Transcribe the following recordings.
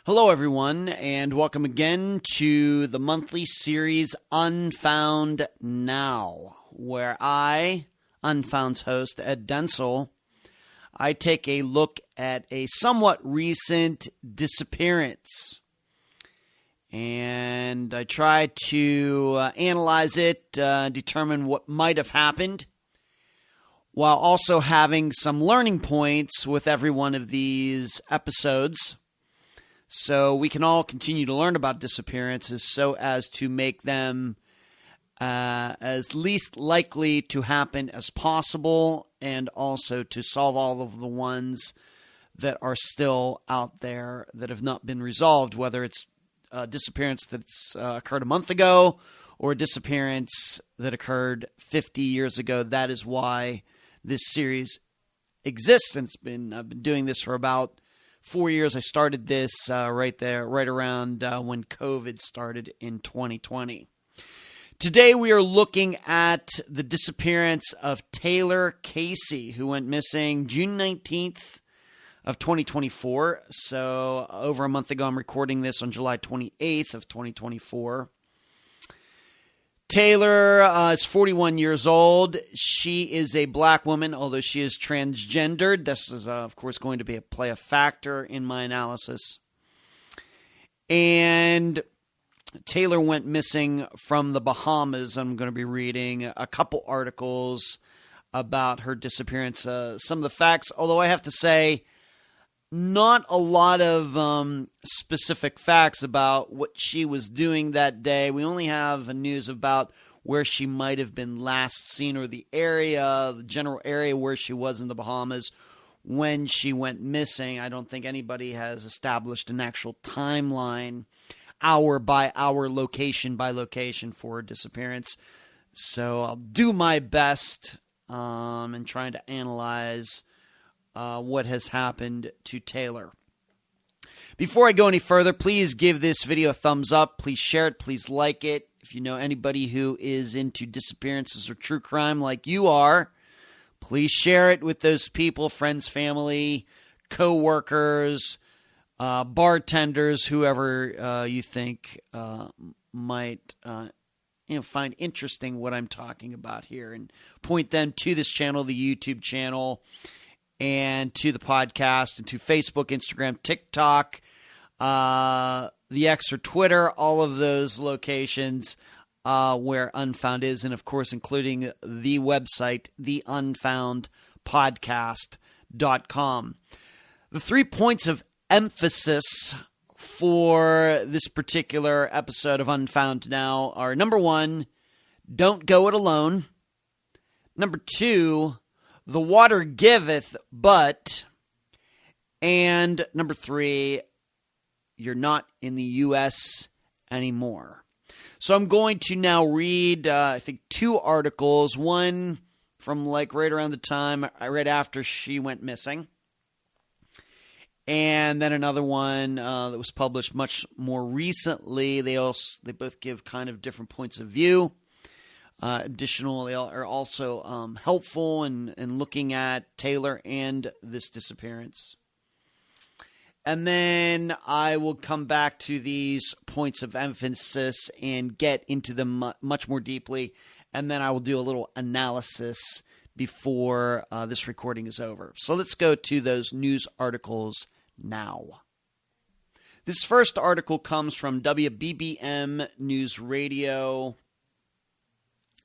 Hello, everyone, and welcome again to the monthly series Unfound Now, where I, Unfound's host, Ed Densel, I take a look at a somewhat recent disappearance. And I try to analyze it, determine what might have happened, while also having some learning points with every one of these episodes, so we can all continue to learn about disappearances so as to make them as least likely to happen as possible, and also to solve all of the ones that are still out there that have not been resolved, whether it's a disappearance that's occurred a month ago or a disappearance that occurred 50 years ago. That is why this series exists, and I've been doing this for about 4 years. I started this right around when COVID started in 2020. Today we are looking at the disappearance of Taylor Casey, who went missing June 19th of 2024. So over a month ago. I'm recording this on July 28th of 2024. Taylor is 41 years old. She is a black woman, although she is transgendered. This is, of course, going to play a factor in my analysis. And Taylor went missing from the Bahamas. I'm going to be reading a couple articles about her disappearance. Some of the facts, although I have to say, not a lot of specific facts about what she was doing that day. We only have news about where she might have been last seen, or the general area where she was in the Bahamas when she went missing. I don't think anybody has established an actual timeline, hour by hour, location by location, for her disappearance. So I'll do my best in trying to analyze what has happened to Taylor. Before I go any further, please give this video a thumbs up. Please share it. Please like it. If you know anybody who is into disappearances or true crime like you are, please share it with those people, friends, family, co-workers, bartenders, whoever you think might find interesting what I'm talking about here, and point them to this channel, the YouTube channel, and to the podcast, and to Facebook, Instagram, TikTok, the X or Twitter, all of those locations where Unfound is, and of course including the website, theunfoundpodcast.com. The 3 points of emphasis for this particular episode of Unfound Now are: number 1, don't go it alone. Number 2, the water giveth but. And number 3, you're not in the U.S. anymore. So I'm going to now read, I think, 2 articles. One from right around the time, right after she went missing. And then another one that was published much more recently. They both give kind of different points of view. Additional, they are also helpful in looking at Taylor and this disappearance. And then I will come back to these points of emphasis and get into them much more deeply. And then I will do a little analysis before this recording is over. So let's go to those news articles now. This first article comes from WBBM News Radio,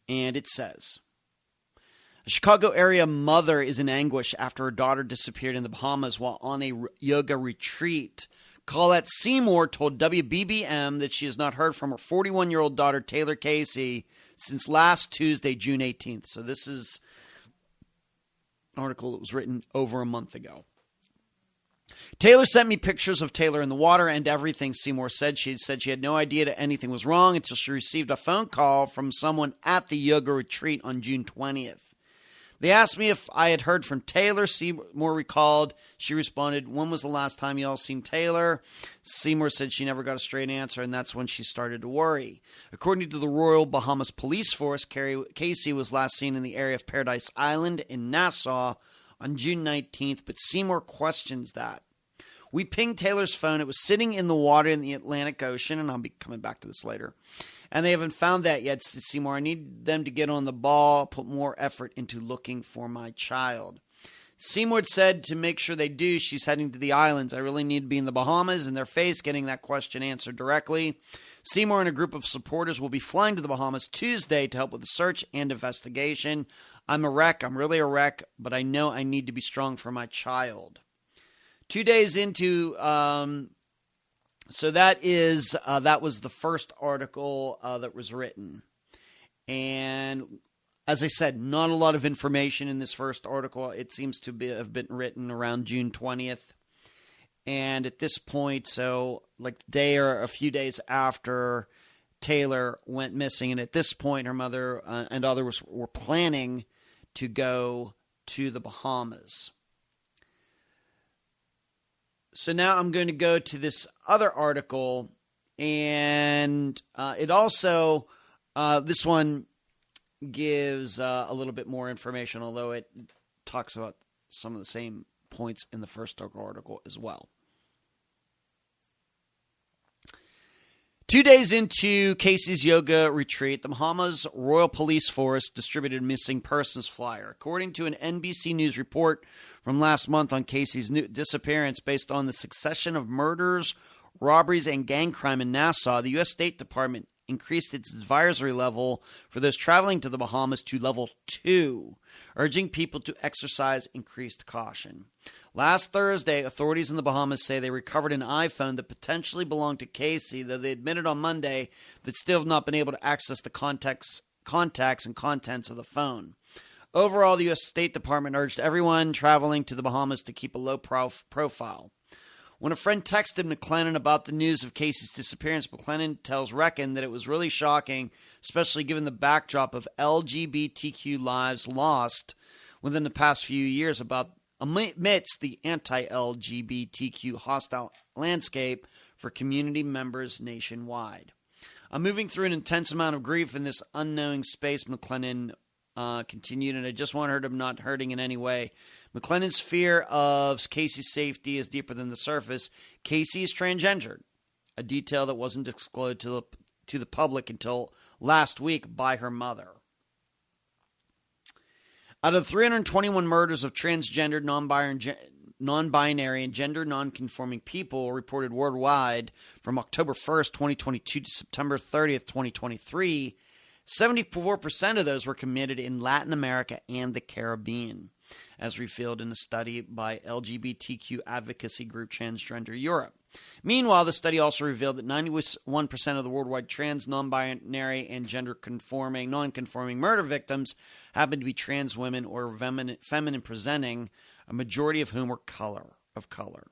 and it says, a Chicago area mother is in anguish after her daughter disappeared in the Bahamas while on a yoga retreat. Colette Seymour told WBBM that she has not heard from her 41-year-old daughter, Taylor Casey, since last Tuesday, June 18th. So this is an article that was written over a month ago. Taylor sent me pictures of Taylor in the water and everything, Seymour said. She said she had no idea that anything was wrong until she received a phone call from someone at the yoga retreat on June 20th. They asked me if I had heard from Taylor. Seymour recalled. She responded, "When was the last time you all seen Taylor?" Seymour said she never got a straight answer, and that's when she started to worry. According to the Royal Bahamas Police Force, Casey was last seen in the area of Paradise Island in Nassau on June 19th, but Seymour questions that. We pinged Taylor's phone. It was sitting in the water in the Atlantic Ocean, and I'll be coming back to this later. And they haven't found that yet, Seymour. I need them to get on the ball, put more effort into looking for my child. Seymour said to make sure they do, she's heading to the islands. I really need to be in the Bahamas, in their face, getting that question answered directly. Seymour and a group of supporters will be flying to the Bahamas Tuesday to help with the search and investigation. I'm a wreck. I'm really a wreck, but I know I need to be strong for my child. 2 days into, so that was the first article that was written. And as I said, not a lot of information in this first article. It seems to have been written around June 20th. And at this point, so like the day or a few days after Taylor went missing, and at this point her mother and others were planning to go to the Bahamas. So now I'm going to go to this other article, and it also, this one gives a little bit more information, although it talks about some of the same points in the first article as well. 2 days into Casey's yoga retreat, the Bahamas Royal Police Force distributed a missing persons flyer. According to an NBC News report from last month on Casey's disappearance based on the succession of murders, robberies, and gang crime in Nassau, the U.S. State Department increased its advisory level for those traveling to the Bahamas to level 2, urging people to exercise increased caution. Last Thursday, authorities in the Bahamas say they recovered an iPhone that potentially belonged to Casey, though they admitted on Monday that still have not been able to access the contacts and contents of the phone. Overall, the U.S. State Department urged everyone traveling to the Bahamas to keep a low profile. When a friend texted McLennan about the news of Casey's disappearance, McLennan tells Reckon that it was really shocking, especially given the backdrop of LGBTQ lives lost within the past few years amidst the anti-LGBTQ hostile landscape for community members nationwide. I'm moving through an intense amount of grief in this unknowing space, McLennan continued, and I just want her to not hurting in any way. McLennan's fear of Casey's safety is deeper than the surface. Casey is transgendered, a detail that wasn't disclosed to the public until last week by her mother. Out of 321 murders of transgendered, non-binary, and gender non-conforming people reported worldwide from October 1st, 2022 to September 30th, 2023, 74% of those were committed in Latin America and the Caribbean, as revealed in a study by LGBTQ advocacy group Transgender Europe. Meanwhile, the study also revealed that 91% of the worldwide trans, non-binary, and non-conforming murder victims happened to be trans women or feminine presenting, a majority of whom were of color.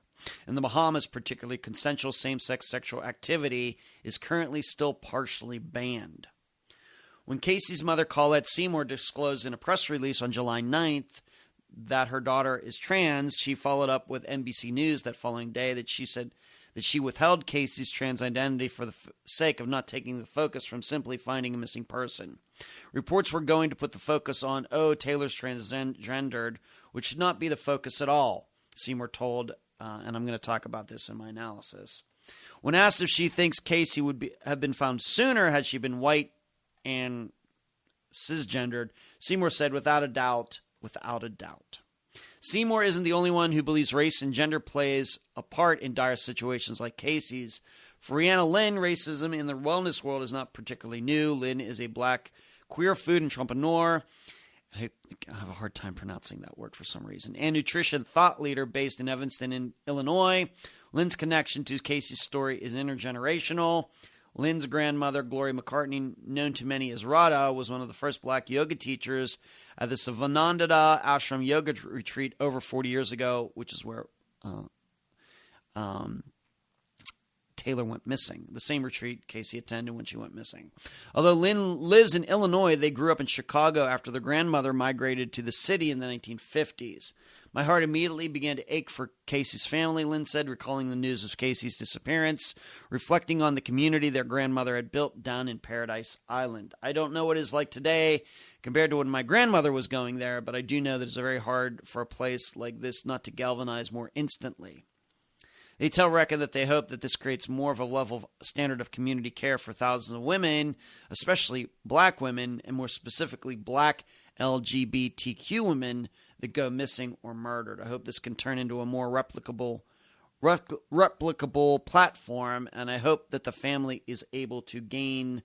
In the Bahamas, particularly, consensual same-sex sexual activity is currently still partially banned. When Casey's mother, Colette Seymour, disclosed in a press release on July 9th that her daughter is trans, she followed up with NBC News that following day that she said that she withheld Casey's trans identity for the sake of not taking the focus from simply finding a missing person. Reports were going to put the focus on, Taylor's transgendered, which should not be the focus at all, Seymour told, and I'm going to talk about this in my analysis. When asked if she thinks Casey would have been found sooner had she been white and cisgendered, Seymour said, without a doubt. Seymour isn't the only one who believes race and gender plays a part in dire situations like Casey's. For Rihanna Lynn, racism in the wellness world is not particularly new. Lynn is a black queer food entrepreneur. I have a hard time pronouncing that word for some reason. And nutrition thought leader based in Evanston, Illinois. Lynn's connection to Casey's story is intergenerational. Lynn's grandmother, Gloria McCartney, known to many as Radha, was one of the first black yoga teachers at the Sivananda Ashram Yoga Retreat over 40 years ago, which is where Taylor went missing. The same retreat Casey attended when she went missing. Although Lynn lives in Illinois, they grew up in Chicago after their grandmother migrated to the city in the 1950s. My heart immediately began to ache for Casey's family, Lynn said, recalling the news of Casey's disappearance, reflecting on the community their grandmother had built down in Paradise Island. I don't know what it is like today compared to when my grandmother was going there, but I do know that it's very hard for a place like this not to galvanize more instantly. They tell Recca that they hope that this creates more of a level of standard of community care for thousands of women, especially black women, and more specifically black LGBTQ women that go missing or murdered. I hope this can turn into a more replicable platform, and I hope that the family is able to gain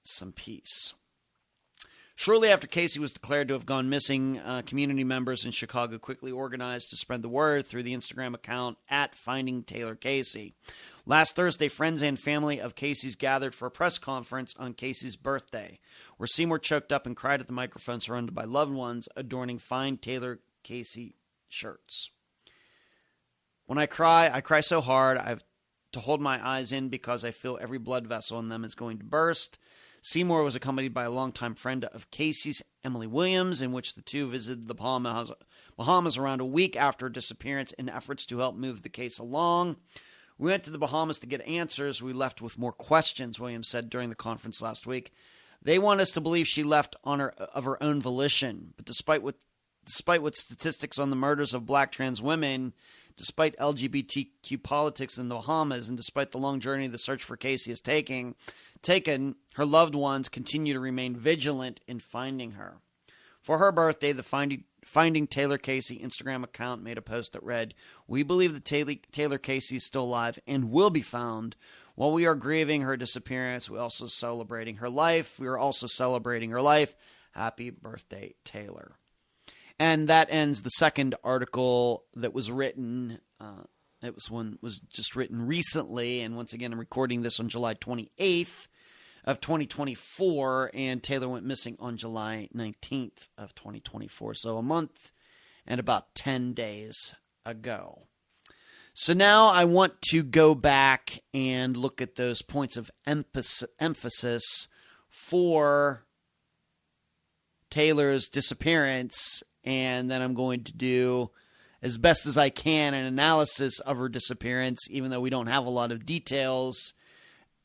some peace. Shortly after Casey was declared to have gone missing, community members in Chicago quickly organized to spread the word through the Instagram account at Finding Taylor Casey. Last Thursday, friends and family of Casey's gathered for a press conference on Casey's birthday, where Seymour choked up and cried at the microphone surrounded by loved ones adorning Find Taylor Casey shirts. When I cry so hard I have to hold my eyes in because I feel every blood vessel in them is going to burst. Seymour was accompanied by a longtime friend of Casey's, Emily Williams, in which the two visited the Bahamas around a week after her disappearance in efforts to help move the case along. We went to the Bahamas to get answers. We left with more questions, Williams said during the conference last week. They want us to believe she left of her own volition. But despite what statistics on the murders of black trans women, despite LGBTQ politics in the Bahamas, and despite the long journey the search for Casey is taken, her loved ones continue to remain vigilant in finding her. For her birthday, the Finding Taylor Casey Instagram account made a post that read, "We believe that Taylor Casey is still alive and will be found. While we are grieving her disappearance, we are also celebrating her life. Happy birthday, Taylor." And that ends the second article that was written. Was just written recently, and once again, I'm recording this on July 28th of 2024, and Taylor went missing on July 19th of 2024, so a month and about 10 days ago. So now I want to go back and look at those points of emphasis for Taylor's disappearance, and then I'm going to do, as best as I can, an analysis of her disappearance, even though we don't have a lot of details,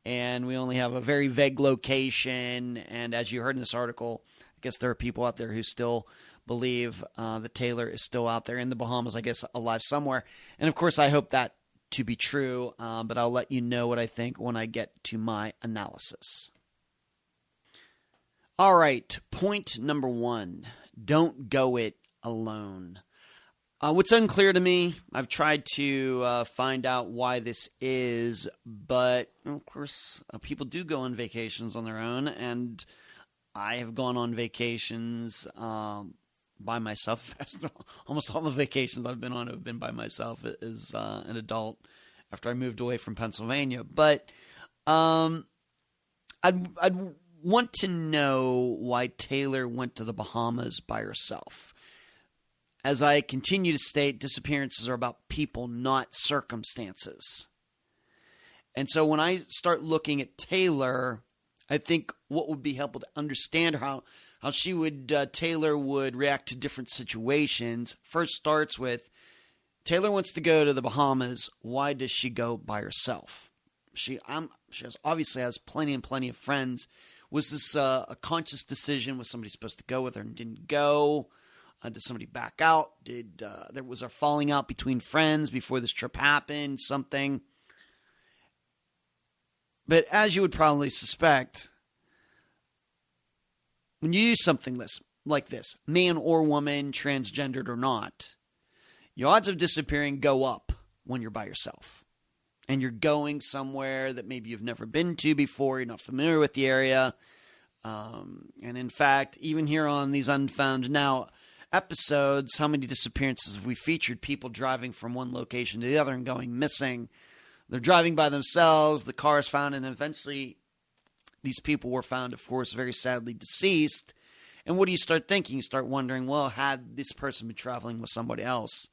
and we only have a very vague location. And as you heard in this article, I guess there are people out there who still believe that Taylor is still out there in the Bahamas, I guess alive somewhere. And of course, I hope that to be true, but I'll let you know what I think when I get to my analysis. All right, point number 1, don't go it alone. What's unclear to me, I've tried to find out why this is, but of course, people do go on vacations on their own, and I have gone on vacations by myself. Almost all the vacations I've been on have been by myself as an adult after I moved away from Pennsylvania. But I'd want to know why Taylor went to the Bahamas by herself. As I continue to state, disappearances are about people, not circumstances. And so when I start looking at Taylor, I think what would be helpful to understand how Taylor would react to different situations first starts with, Taylor wants to go to the Bahamas. Why does she go by herself? She obviously has plenty of friends. Was this a conscious decision? Was somebody supposed to go with her and didn't go? Did somebody back out? There was a falling out between friends before this trip happened? Something. But as you would probably suspect, when you use something like this, man or woman, transgendered or not, your odds of disappearing go up when you're by yourself. And you're going somewhere that maybe you've never been to before, you're not familiar with the area. And in fact, even here on these Unfound Now episodes, how many disappearances have we featured? People driving from one location to the other and going missing. They're driving by themselves, the car is found, and eventually these people were found, of course, very sadly deceased. And what do you start thinking? You start wondering, well, had this person been traveling with somebody else,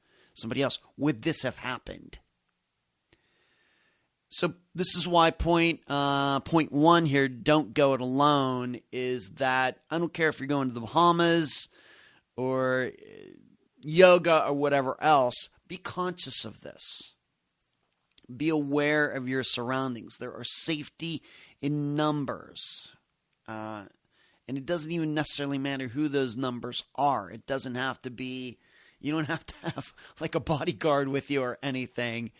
would this have happened? So this is why point 1 here, don't go it alone, is that I don't care if you're going to the Bahamas or yoga or whatever else, be conscious of this. Be aware of your surroundings. There are safety in numbers. And it doesn't even necessarily matter who those numbers are. It doesn't have to be, you don't have to have like a bodyguard with you or anything.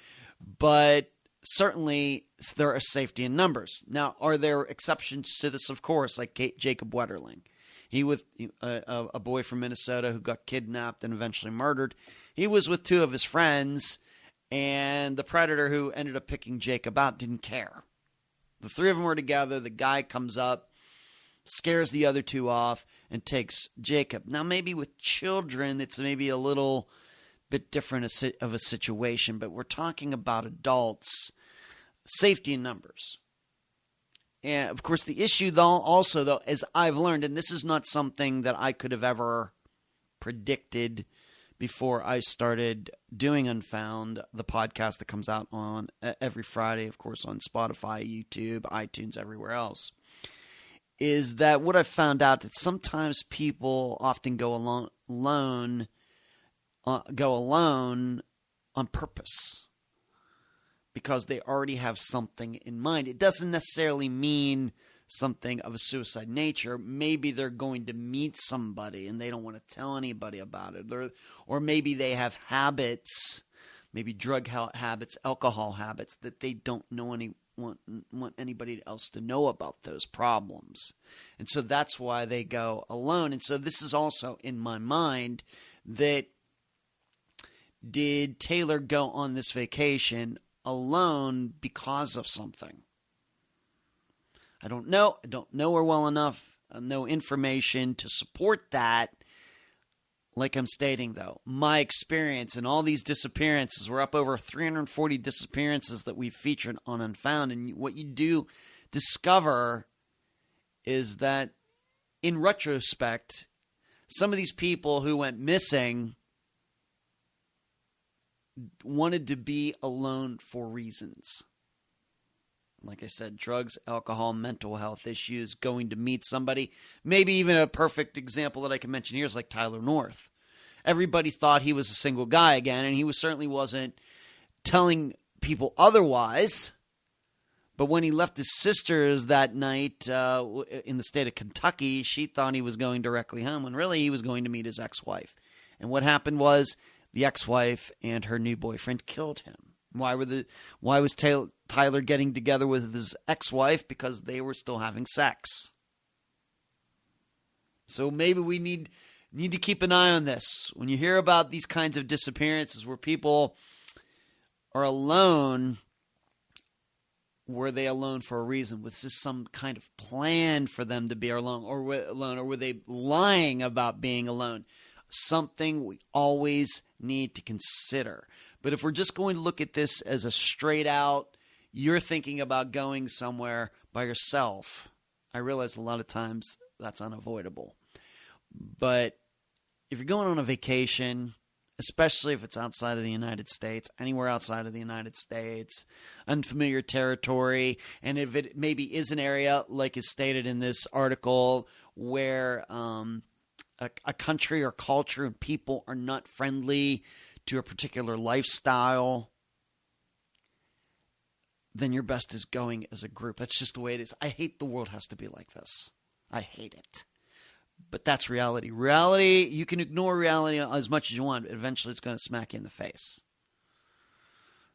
But certainly there are safety in numbers. Now, are there exceptions to this? Of course, like Jacob Wetterling. He was a boy from Minnesota who got kidnapped and eventually murdered. He was with two of his friends, and the predator who ended up picking Jacob out didn't care. The three of them were together. The guy comes up, scares the other two off, and takes Jacob. Now, maybe with children, it's maybe a little bit different of a situation, but we're talking about adults. Safety in numbers. And, of course, the issue, though, as I've learned, and this is not something that I could have ever predicted before I started doing Unfound, the podcast that comes out on every Friday, of course, on Spotify, YouTube, iTunes, everywhere else, is that what I've found out that sometimes people often go alone on purpose because they already have something in mind. It doesn't necessarily mean something of a suicide nature. Maybe they're going to meet somebody and they don't want to tell anybody about it. Or maybe they have habits, maybe drug habits, alcohol habits, that they don't want anybody else to know about those problems. And so that's why they go alone. And so this is also in my mind that did Taylor go on this vacation alone because of something? I don't know. I don't know her well enough. No information to support that. Like I'm stating, though, my experience in all these disappearances, we're up over 340 disappearances that we've featured on Unfound. And what you do discover is that in retrospect, some of these people who went missing wanted to be alone for reasons. Like I said, drugs, alcohol, mental health issues, going to meet somebody. Maybe even a perfect example that I can mention here is like Tyler North. Everybody thought he was a single guy again, and he certainly wasn't telling people otherwise. But when he left his sisters that night in the state of Kentucky, she thought he was going directly home, when really he was going to meet his ex-wife. And what happened was the ex-wife and her new boyfriend killed him. Why was Tyler getting together with his ex-wife? Because they were still having sex. So maybe we need to keep an eye on this. When you hear about these kinds of disappearances where people are alone, were they alone for a reason? Was this some kind of plan for them to be alone, or were they lying about being alone? Something we always need to consider. But if we're just going to look at this as a straight out, you're thinking about going somewhere by yourself, I realize a lot of times that's unavoidable. But if you're going on a vacation, especially if it's outside of the United States, anywhere outside of the United States, unfamiliar territory, and if it maybe is an area, like is stated in this article, where a country or culture and people are not friendly to a particular lifestyle, then your best is going as a group. That's just the way it is. I hate the world has to be like this. I hate it. But that's reality. Reality, you can ignore reality as much as you want. Eventually, it's going to smack you in the face.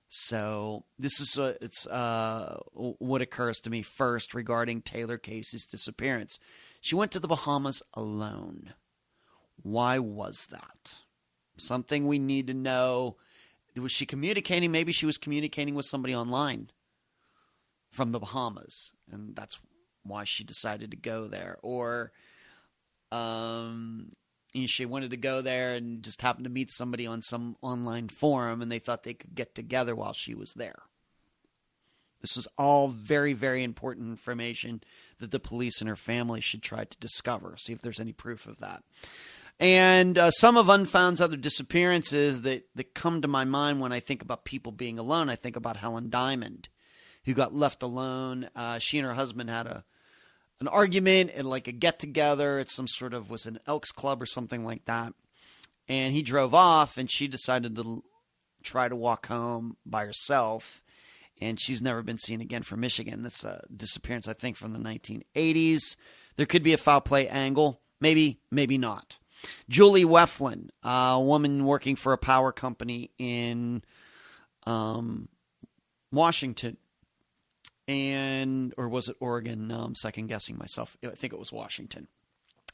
So this is what occurs to me first regarding Taylor Casey's disappearance. She went to the Bahamas alone. Why was that? Something we need to know. Was she communicating? Maybe she was communicating with somebody online from the Bahamas, and that's why she decided to go there. Or she wanted to go there and just happened to meet somebody on some online forum, and they thought they could get together while she was there. This was all very, very important information that the police and her family should try to discover, see if there's any proof of that. And some of Unfound's other disappearances that come to my mind when I think about people being alone, I think about Helen Diamond, who got left alone. She and her husband had an argument and like a get-together. It's was an Elks Club or something like that. And he drove off, and she decided to try to walk home by herself. And she's never been seen again from Michigan. That's a disappearance, I think, from the 1980s. There could be a foul play angle. Maybe, maybe not. Julie Weflin, a woman working for a power company in Washington, or was it Oregon? No, I'm second guessing myself. I think it was Washington.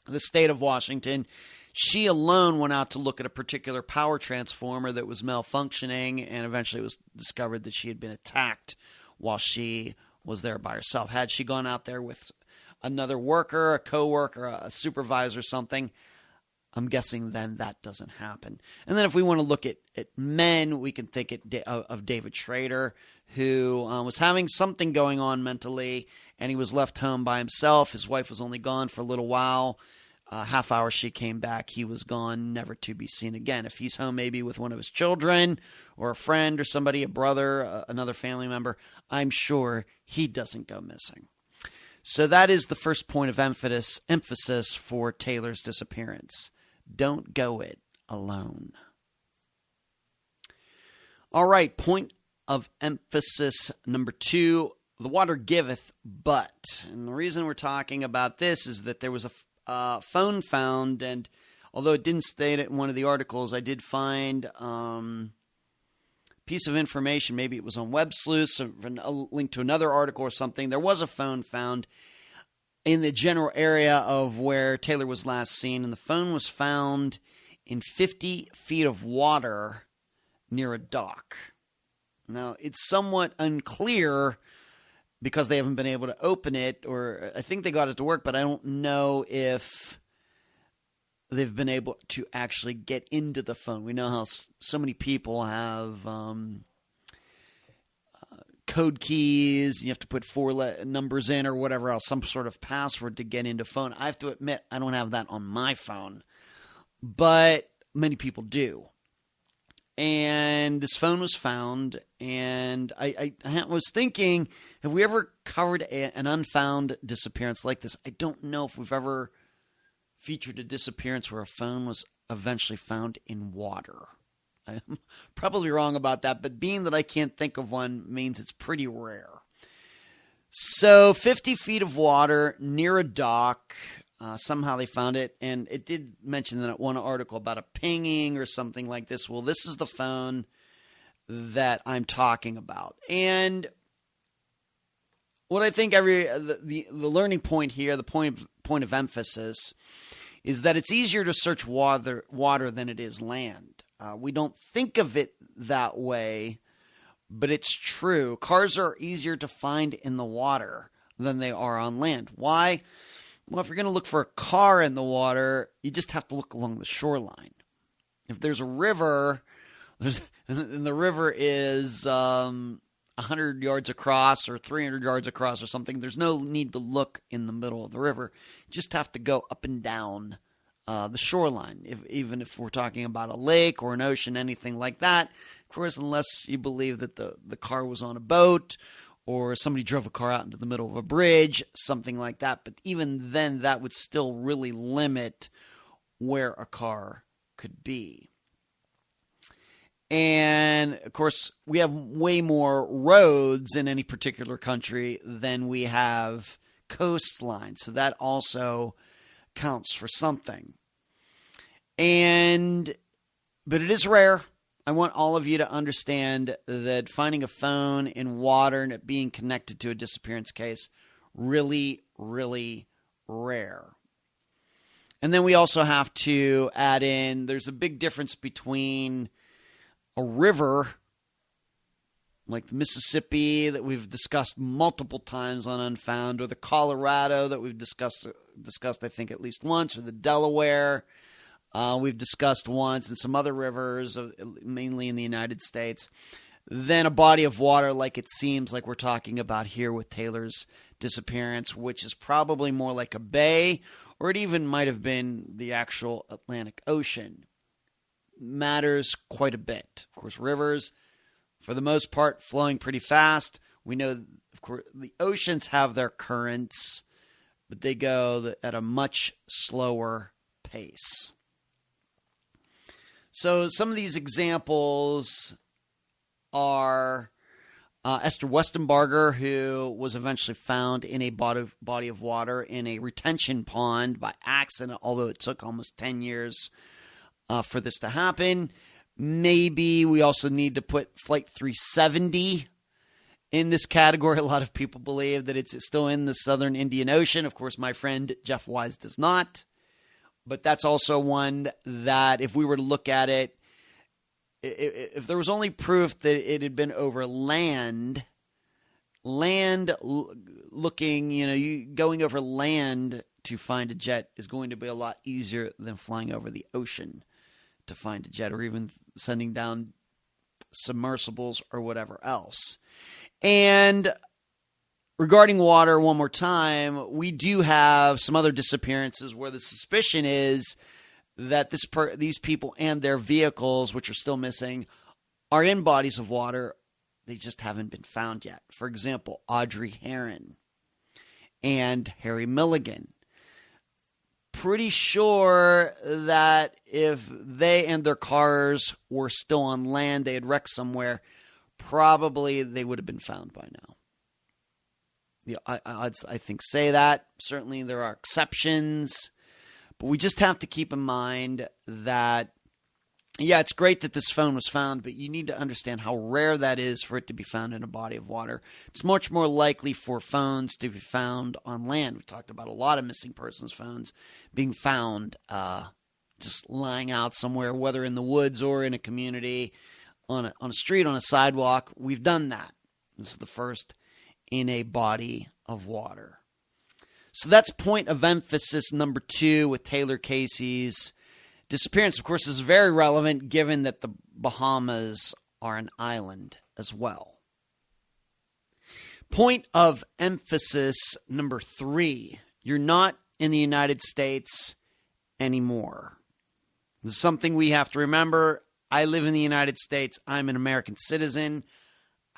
The state of Washington. She alone went out to look at a particular power transformer that was malfunctioning, and eventually it was discovered that she had been attacked while she was there by herself. Had she gone out there with another worker, a co-worker, a supervisor, something, I'm guessing then that doesn't happen. And then if we want to look at men, we can think of David Schrader, who was having something going on mentally, and he was left home by himself. His wife was only gone for a little while. Half hour she came back. He was gone, never to be seen again. If he's home maybe with one of his children or a friend or somebody, a brother, another family member, I'm sure he doesn't go missing. So that is the first point of emphasis for Taylor's disappearance. Don't go it alone. All right, point of emphasis number 2, the water giveth but. And the reason we're talking about this is that there was a phone found, and although it didn't state it in one of the articles, I did find a piece of information. Maybe it was on Web Sleuths, a link to another article or something. There was a phone found in the general area of where Taylor was last seen, and the phone was found in 50 feet of water near a dock. Now, it's somewhat unclear because they haven't been able to open it, or I think they got it to work, but I don't know if they've been able to actually get into the phone. We know how so many people have code keys. You have to put 4 numbers in or whatever else, some sort of password to get into phone. I have to admit, I don't have that on my phone, but many people do. And this phone was found, and I was thinking, have we ever covered an unfound disappearance like this? I don't know if we've ever featured a disappearance where a phone was eventually found in water. I'm probably wrong about that, but being that I can't think of one means it's pretty rare. So 50 feet of water near a dock. Somehow they found it, and it did mention in that one article about a pinging or something like this. Well, this is the phone that I'm talking about. And what I think the learning point here, the point of emphasis, is that it's easier to search water than it is land. We don't think of it that way, but it's true. Cars are easier to find in the water than they are on land. Why? Well, if you're going to look for a car in the water, you just have to look along the shoreline. If there's a river, and the river is 100 yards across or 300 yards across or something, there's no need to look in the middle of the river. You just have to go up and down the shoreline. Even if we're talking about a lake or an ocean, anything like that, of course, unless you believe that the car was on a boat or somebody drove a car out into the middle of a bridge, something like that. But even then, that would still really limit where a car could be. And, of course, we have way more roads in any particular country than we have coastlines. So that also counts for something. But it is rare. I want all of you to understand that finding a phone in water and it being connected to a disappearance case, really, really rare. And then we also have to add in, there's a big difference between a river like the Mississippi that we've discussed multiple times on Unfound, or the Colorado that we've discussed I think at least once, or the Delaware we've discussed once, and some other rivers, mainly in the United States, then a body of water like it seems like we're talking about here with Taylor's disappearance, which is probably more like a bay, or it even might have been the actual Atlantic Ocean. Matters quite a bit. Of course, rivers, for the most part, flowing pretty fast. We know, of course, the oceans have their currents, but they go at a much slower pace. So some of these examples are Esther Westenbarger, who was eventually found in a body of water in a retention pond by accident, although it took almost 10 years for this to happen. Maybe we also need to put Flight 370 in this category. A lot of people believe that it's still in the southern Indian Ocean. Of course, my friend Jeff Wise does not. But that's also one that if we were to look at it, if there was only proof that it had been over land looking, you going over land to find a jet is going to be a lot easier than flying over the ocean to find a jet, or even sending down submersibles or whatever else. And regarding water, one more time, we do have some other disappearances where the suspicion is that these people and their vehicles, which are still missing, are in bodies of water. They just haven't been found yet. For example, Audrey Herron and Harry Milligan. Pretty sure that if they and their cars were still on land, they had wrecked somewhere, probably they would have been found by now. The odds, I think, say that. Certainly there are exceptions. But we just have to keep in mind that, yeah, it's great that this phone was found, but you need to understand how rare that is for it to be found in a body of water. It's much more likely for phones to be found on land. We talked about a lot of missing persons phones being found just lying out somewhere, whether in the woods or in a community, on a street, on a sidewalk. We've done that. This is the first in a body of water. So that's point of emphasis number 2 with Taylor Casey's disappearance. Of course, is very relevant given that the Bahamas are an island as well. Point of emphasis number 3. You're not in the United States anymore. This is something we have to remember. I live in the United States. I'm an American citizen.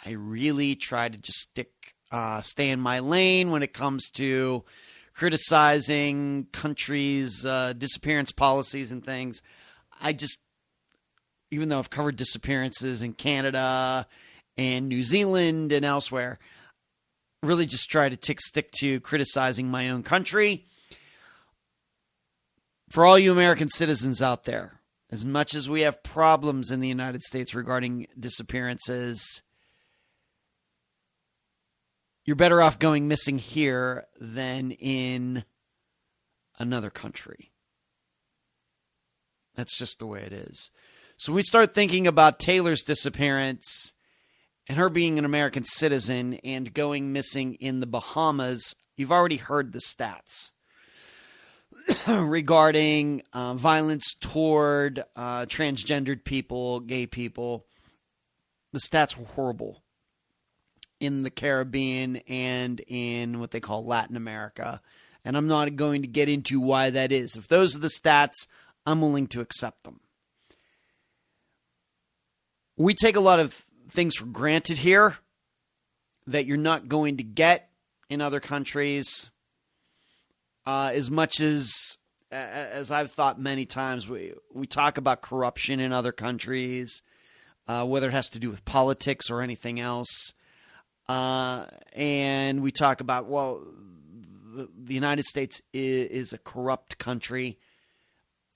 I really try to just stay in my lane when it comes to criticizing countries' disappearance policies and things. Even though I've covered disappearances in Canada and New Zealand and elsewhere, really just try to stick to criticizing my own country. For all you American citizens out there, as much as we have problems in the United States regarding disappearances, you're better off going missing here than in another country. That's just the way it is. So we start thinking about Taylor's disappearance and her being an American citizen and going missing in the Bahamas. You've already heard the stats regarding violence toward transgendered people, gay people. The stats were horrible in the Caribbean and in what they call Latin America. And I'm not going to get into why that is. If those are the stats, I'm willing to accept them. We take a lot of things for granted here that you're not going to get in other countries. As much as I've thought many times, we talk about corruption in other countries, whether it has to do with politics or anything else. And we talk about, well, the United States is a corrupt country.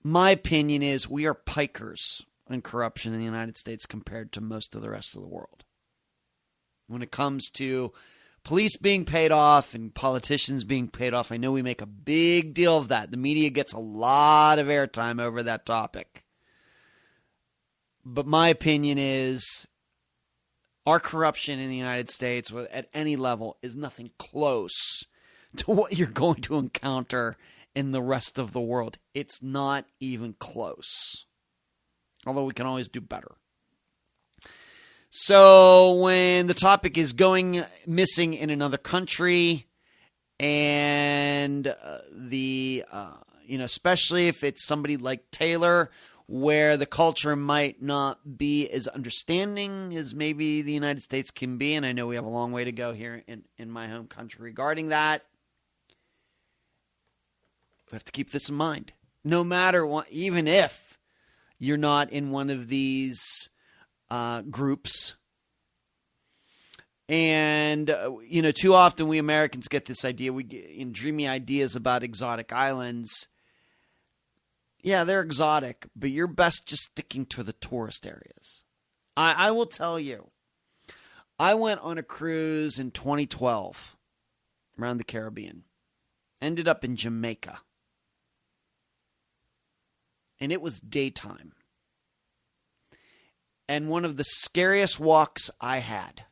My opinion is we are pikers in corruption in the United States compared to most of the rest of the world. When it comes to police being paid off and politicians being paid off, I know we make a big deal of that. The media gets a lot of airtime over that topic. But my opinion is our corruption in the United States at any level is nothing close to what you're going to encounter in the rest of the world. It's not even close. Although we can always do better. So when the topic is going missing in another country, and especially if it's somebody like Taylor, where the culture might not be as understanding as maybe the United States can be, and I know we have a long way to go here in my home country regarding that, we have to keep this in mind. No matter what, even if you're not in one of these groups. And, too often we Americans get this idea, we get dreamy ideas about exotic islands. Yeah, they're exotic, but you're best just sticking to the tourist areas. I will tell you, I went on a cruise in 2012 around the Caribbean. Ended up in Jamaica. And it was daytime. And one of the scariest walks I've had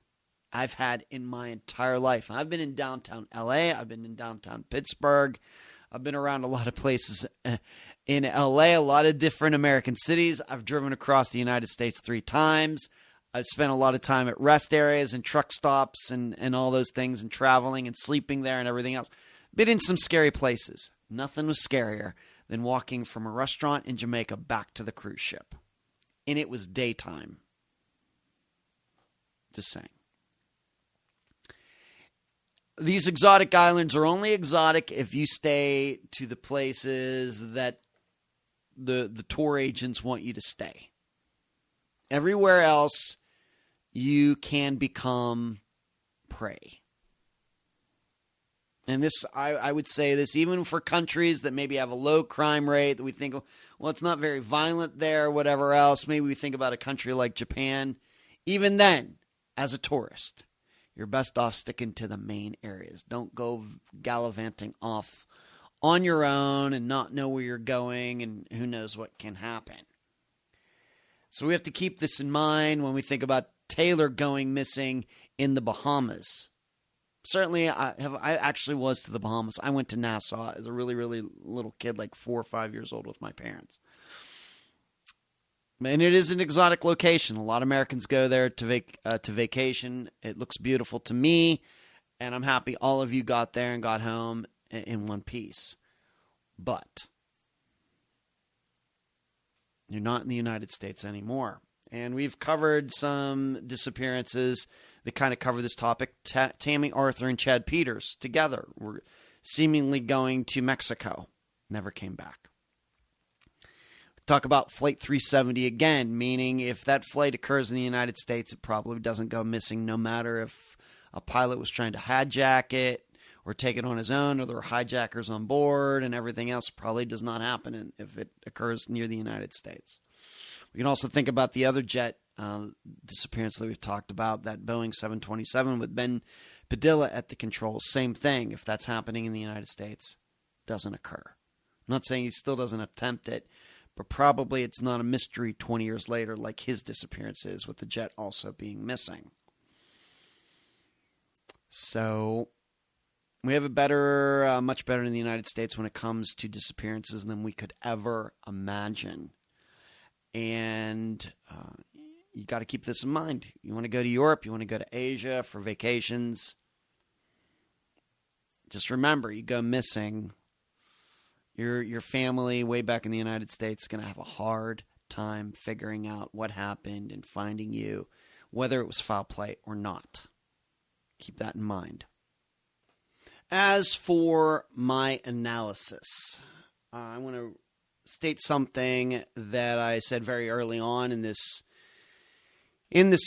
in my entire life. And I've been in downtown LA. I've been in downtown Pittsburgh. I've been around a lot of places in LA, a lot of different American cities. I've driven across the United States 3 times. I've spent a lot of time at rest areas and truck stops and all those things and traveling and sleeping there and everything else. Been in some scary places. Nothing was scarier than walking from a restaurant in Jamaica back to the cruise ship. And it was daytime. Just saying. These exotic islands are only exotic if you stay to the places that the tour agents want you to stay. Everywhere else, you can become prey. And this, I would say this, even for countries that maybe have a low crime rate, that we think, well, it's not very violent there, whatever else. Maybe we think about a country like Japan. Even then, as a tourist, you're best off sticking to the main areas. Don't go gallivanting off on your own and not know where you're going, and who knows what can happen. So we have to keep this in mind when we think about Taylor going missing in the Bahamas. Certainly, I actually was to the Bahamas. I went to Nassau as a really, really little kid, like 4 or 5 years old, with my parents. And it is an exotic location. A lot of Americans go there to vacation. It looks beautiful to me, and I'm happy all of you got there and got home in one piece. But you're not in the United States anymore. And we've covered some disappearances that kind of cover this topic. Tammy Arthur and Chad Peters together were seemingly going to Mexico. Never came back. Talk about Flight 370 again, meaning if that flight occurs in the United States, it probably doesn't go missing, no matter if a pilot was trying to hijack it or take it on his own, or there were hijackers on board, and everything else probably does not happen if it occurs near the United States. We can also think about the other jet disappearance that we've talked about, that Boeing 727 with Ben Padilla at the controls. Same thing. If that's happening in the United States, doesn't occur. I'm not saying he still doesn't attempt it, but probably it's not a mystery 20 years later like his disappearance is, with the jet also being missing. So we have much better in the United States when it comes to disappearances than we could ever imagine. And you got to keep this in mind. You want to go to Europe, you want to go to Asia for vacations. Just remember, you go missing, your family way back in the United States is going to have a hard time figuring out what happened and finding you, whether it was foul play or not. Keep that in mind. As for my analysis, I want to state something that I said very early on in this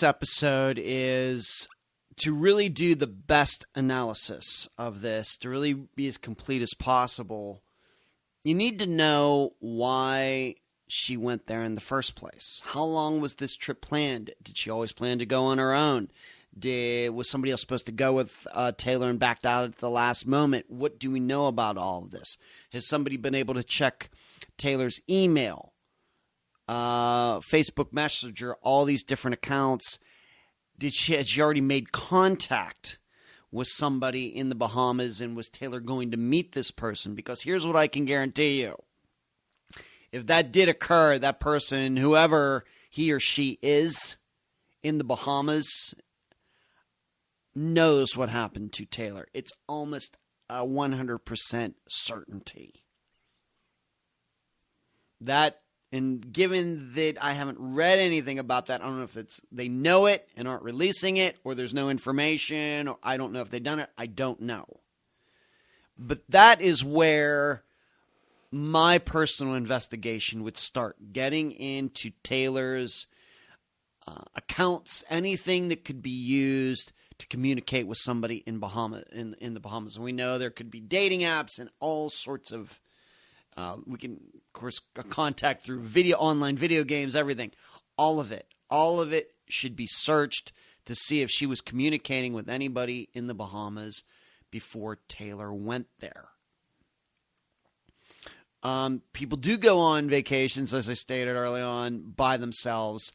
episode, is to really do the best analysis of this, to really be as complete as possible. You need to know why she went there in the first place. How long was this trip planned? Did she always plan to go on her own? Was somebody else supposed to go with Taylor and backed out at the last moment? What do we know about all of this? Has somebody been able to check Taylor's email, Facebook Messenger, all these different accounts? Had she already made contact with somebody in the Bahamas, and was Taylor going to meet this person? Because here's what I can guarantee you. If that did occur, that person, whoever he or she is in the Bahamas, knows what happened to Taylor. It's almost a 100% certainty. That, and given that I haven't read anything about that, I don't know if they know it and aren't releasing it, or there's no information, or I don't know if they've done it. I don't know. But that is where my personal investigation would start, getting into Taylor's accounts, anything that could be used to communicate with somebody in the Bahamas. And we know there could be dating apps and all sorts of, we can, of course, contact through online video games, everything. All of it should be searched to see if she was communicating with anybody in the Bahamas before Taylor went there. People do go on vacations, as I stated early on, by themselves.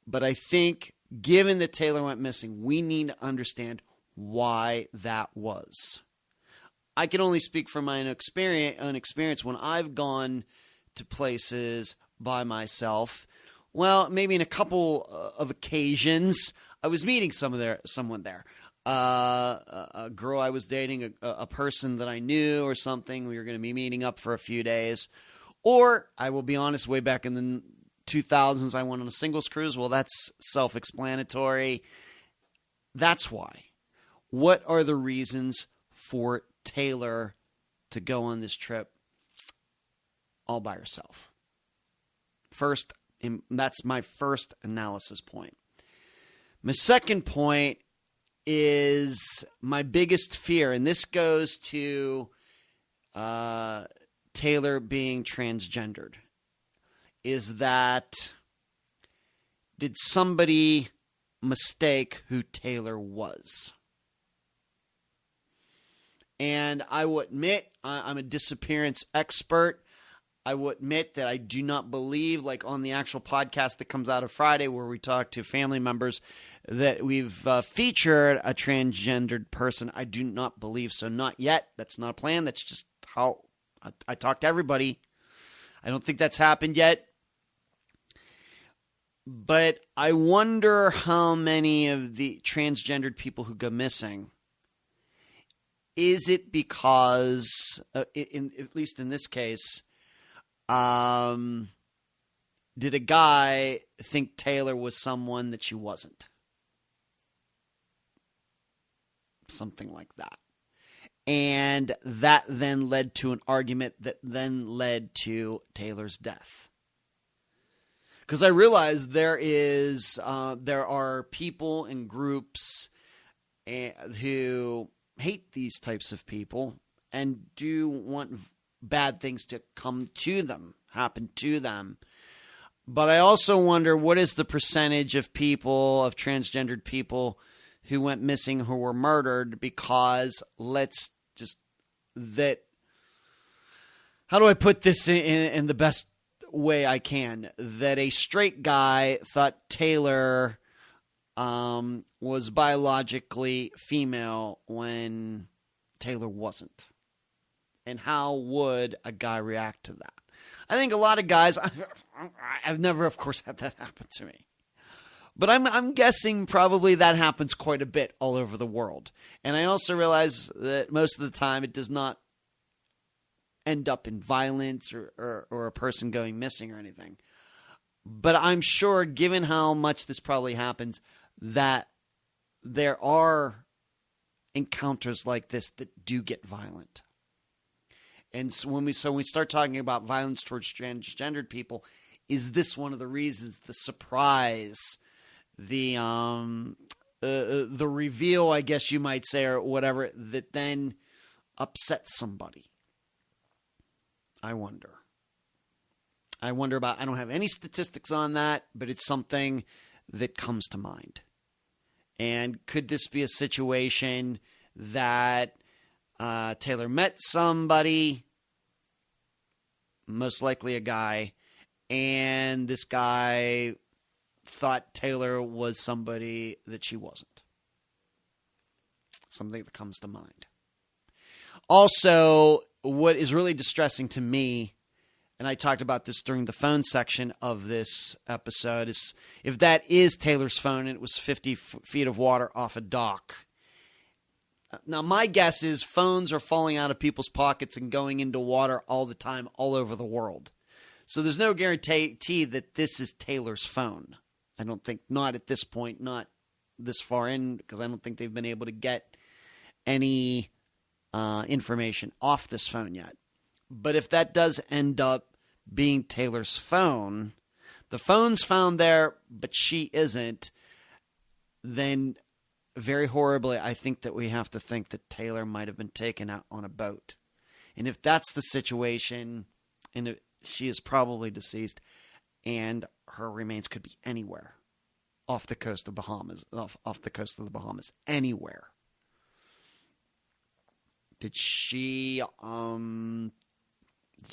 But I think, given that Taylor went missing, we need to understand why that was. I can only speak from my own experience when I've gone to places by myself. Well, maybe in a couple of occasions, I was meeting someone there. A girl I was dating, a person that I knew or something. We were going to be meeting up for a few days. Or, I will be honest, way back in the 2000s, I went on a singles cruise. Well, that's self-explanatory. That's why. What are the reasons for Taylor to go on this trip all by herself? First, that's my first analysis point. My second point is my biggest fear, and this goes to Taylor being transgendered, is that did somebody mistake who Taylor was? And I will admit, I'm a disappearance expert. I will admit that I do not believe, like on the actual podcast that comes out of Friday where we talk to family members, that we've featured a transgendered person. I do not believe so. Not yet. That's not a plan. That's just how I talk to everybody. I don't think that's happened yet. But I wonder how many of the transgendered people who go missing, is it because, at least in this case, did a guy think Taylor was someone that she wasn't? Something like that. And that then led to an argument that then led to Taylor's death. Because I realize there are people and groups who hate these types of people and do want bad things to happen to them. But I also wonder, what is the percentage of transgendered people who went missing, who were murdered because, how do I put this in the best way I can? That a straight guy thought Taylor was biologically female when Taylor wasn't. And how would a guy react to that? I think a lot of guys, I've never, of course, had that happen to me. But I'm guessing probably that happens quite a bit all over the world. And I also realize that most of the time it does not end up in violence or a person going missing or anything. But I'm sure, given how much this probably happens, that there are encounters like this that do get violent. And so when we start talking about violence towards transgendered people, is this one of the reasons? The surprise, the reveal, I guess you might say, or whatever, that then upsets somebody. I wonder about. I don't have any statistics on that, but it's something that comes to mind. And could this be a situation that Taylor met somebody, most likely a guy, and this guy thought Taylor was somebody that she wasn't? Something that comes to mind. Also, what is really distressing to me, and I talked about this during the phone section of this episode, is if that is Taylor's phone and it was 50 feet of water off a dock. Now, my guess is phones are falling out of people's pockets and going into water all the time, all over the world. So there's no guarantee that this is Taylor's phone. I don't think, not at this point, not this far in, because I don't think they've been able to get any information off this phone yet. But if that does end up being Taylor's phone, the phone's found there, but she isn't, then very horribly, I think that we have to think that Taylor might have been taken out on a boat. And if that's the situation, and she is probably deceased, and her remains could be anywhere. off the coast of Bahamas, off the coast of the Bahamas, anywhere. Did she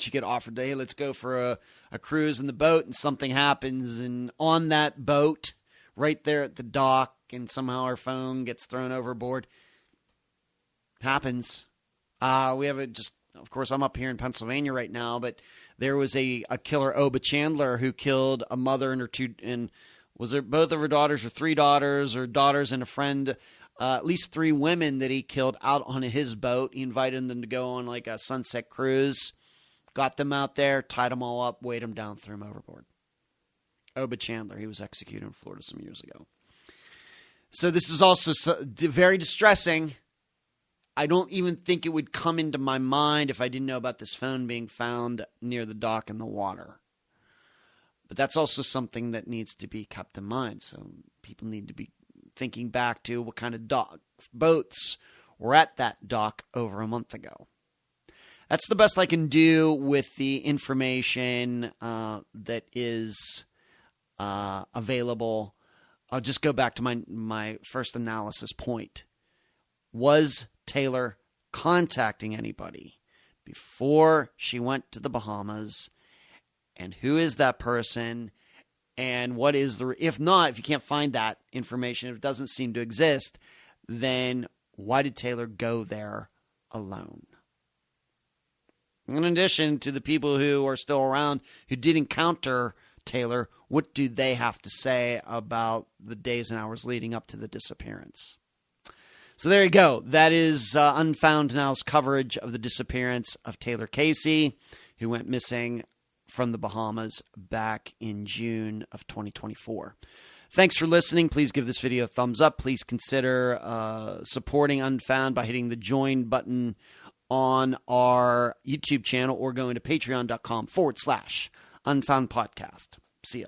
get offered, hey, let's go for a cruise in the boat, and something happens, and on that boat, right there at the dock, and somehow her phone gets thrown overboard? Happens. We have of course, I'm up here in Pennsylvania right now, but there was a killer, Oba Chandler, who killed a mother and her was it both of her daughters or three daughters or daughters and a friend, at least three women that he killed out on his boat. He invited them to go on like a sunset cruise, got them out there, tied them all up, weighed them down, threw them overboard. Oba Chandler, he was executed in Florida some years ago. So this is also very distressing. I don't even think it would come into my mind if I didn't know about this phone being found near the dock in the water. But that's also something that needs to be kept in mind. So people need to be thinking back to what kind of boats were at that dock over a month ago. That's the best I can do with the information that is available. I'll just go back to my first analysis point. Was Taylor contacting anybody before she went to the Bahamas? And who is that person? And what is if not, if you can't find that information, if it doesn't seem to exist, then why did Taylor go there alone? In addition to the people who are still around who did encounter Taylor, what do they have to say about the days and hours leading up to the disappearance? So there you go. That is Unfound Now's coverage of the disappearance of Taylor Casey, who went missing from the Bahamas back in June of 2024. Thanks for listening. Please give this video a thumbs up. Please consider supporting Unfound by hitting the join button on our YouTube channel or going to patreon.com/Unfound Podcast. See ya.